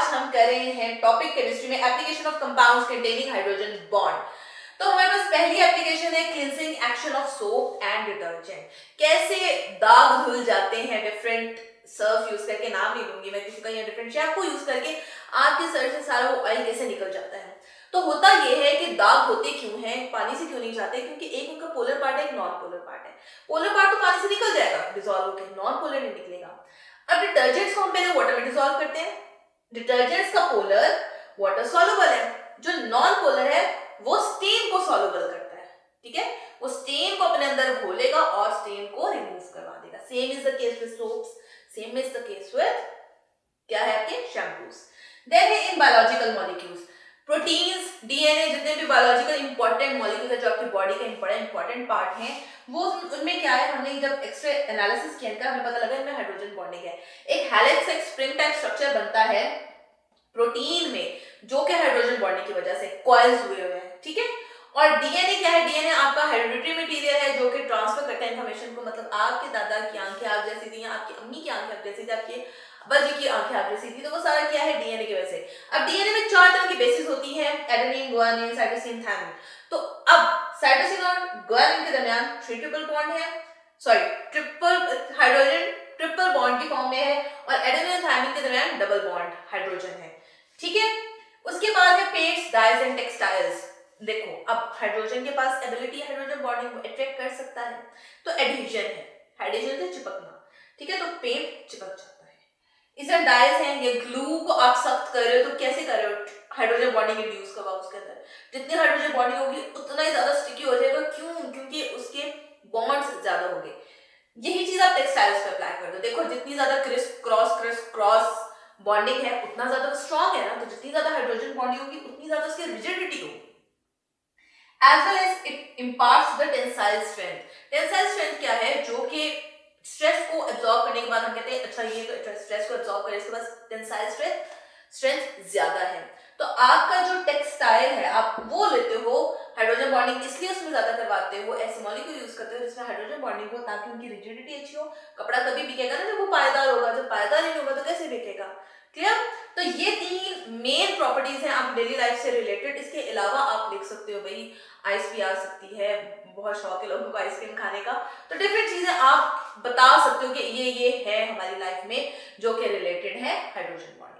हम कर रहे हैं टॉपिक केमिस्ट्री में application of compounds containing hydrogen bond. तो हमारे पास पहली एप्लीकेशन है cleansing action of soap and detergent. कैसे दाग धुल जाते हैं डिफरेंट सर्फ यूज करके, नाम नहीं दूंगी मैं किसी का, या डिफरेंट शैम्पू यूज करके आपके सर से सारा वो ऑयल कैसे निकल जाता है। तो होता यह है कि दाग होते क्यों हैं, पानी से क्यों नहीं जाते, क्योंकि एक उनका पोलर पार्ट है, एक नॉन पोलर पार्ट है। पोलर पार्ट तो पानी से निकल जाएगा डिसॉल्व होकर, नॉन पोलर नहीं निकलेगा। अब डिटर्जेंट्स को हम पहले वाटर में डिसॉल्व करते हैं। डिटर्जेंट्स का पोलर वाटर सॉल्युबल है, जो नॉन पोलर है वो स्टेन को सॉल्युबल करता है। ठीक है, वो स्टेन को अपने अंदर घोलेगा और स्टेन को रिमूव करवा देगा। Same is the case with soaps, same is the case with क्या है आपके शैम्पूज। देन है in biological molecules, proteins, DNA, जितने भी बायोलॉजिकल इंपॉर्टेंट मॉलिक्यूल्स है जो आपकी बॉडी का इंपॉर्टेंट पार्ट है, वो उनमें क्या है, हमने जब एक्सरे एनालिसिस किया इनका हमें पता लगा इनमें हाइड्रोजन बॉन्डिंग है। एक हेलिक्स, एक स्प्रिंग टाइप स्ट्रक्चर बनता है प्रोटीन में, जो कि हाइड्रोजन बॉन्डिंग की वजह से कॉइल्स हुए हुए हैं। ठीक है, और डीएनए क्या है, डीएनए आपका हेरिडिटरी मटेरियल है जो कि ट्रांसफर करता है इंफॉर्मेशन को। मतलब आपके दादा की आंखें आप जैसी थी, या आपकी अम्मी की आंखें आप जैसी थी, आपके अब्बा जी की आंखें आप जैसी थी, तो वो सारा क्या है, डीएनए की वजह से। अब डीएनए में 4 तरह की बेसिस होती है, एडेनिन, गुआनिन, साइटोसिन, थायमिन। तो अब साइटोसिन और गुआनिन के दरमियान ट्रिपल बॉन्ड है, sorry triple hydrogen triple bond की फॉर्म में है, और एडेनिन और थायमिन के दरमियान डबल बॉन्ड हाइड्रोजन है। ठीक है, उसके बाद है पेंट्स, डाइज एंड टेक्सटाइल्स। देखो अब हाइड्रोजन के पास एबिलिटी हाइड्रोजन बॉन्डिंग को अट्रैक्ट कर सकता है, तो एडहेजन है, हाइड्रोजन से चिपकना। ठीक है, तो पेंट चिपक जाता है। इसे डाइज हैं, ये ग्लू को आप सख्त कर रहे हो तो कैसे कर रहे हो, हाइड्रोजन बॉन्डिंग इंड्यूस करवा उसके अंदर, जितनी हाइड्रोजन बॉन्डिंग होगी उतना ही ज्यादा स्टिकी हो जाएगा। क्यों? क्योंकि उसके बॉन्ड्स ज्यादा होंगे। यही चीज आप टेक्सटाइल्स पे अप्लाई कर दो। देखो जितनी ज्यादा क्रिस क्रॉस बॉन्डिंग है उतना ज्यादा स्ट्रॉन्ग है ना, तो जितनी ज्यादा हाइड्रोजन बॉन्डिंग होगी उतनी ज्यादा उसकी रिजिडिटी होगी। As well as it imparts the tensile strength. Tensile strength क्या है, जो कि स्ट्रेस को एब्जॉर्ब करने के बाद हम कहते हैं अच्छा ये तो स्ट्रेस को एब्जॉर्ब करे, इसके बाद टेंसाइल स्ट्रेंथ ज्यादा है। तो आपका जो टेक्सटाइल है आप वो लेते हो, हाइड्रोजन बॉन्डिंग इसलिए उसमें ज्यादा करवाते हो, ऐसे मॉलिक्यूल यूज करते हो जिसमें हाइड्रोजन बॉन्डिंग हो, ताकि उनकी रिजिडिटी अच्छी हो। कपड़ा तभी बिकेगा ना जब वो पायदार होगा, जब पायदार नहीं होगा तो कैसे बिकेगा। क्लियर? तो ये 3 मेन प्रॉपर्टीज हैं आप डेली लाइफ से रिलेटेड। इसके अलावा आप देख सकते हो भाई आइस भी आ सकती है, बहुत शौक है लोगों को आइसक्रीम खाने का, तो डिफरेंट चीजें आप बता सकते हो कि ये है हमारी लाइफ में जो कि रिलेटेड है हाइड्रोजन बॉन्ड।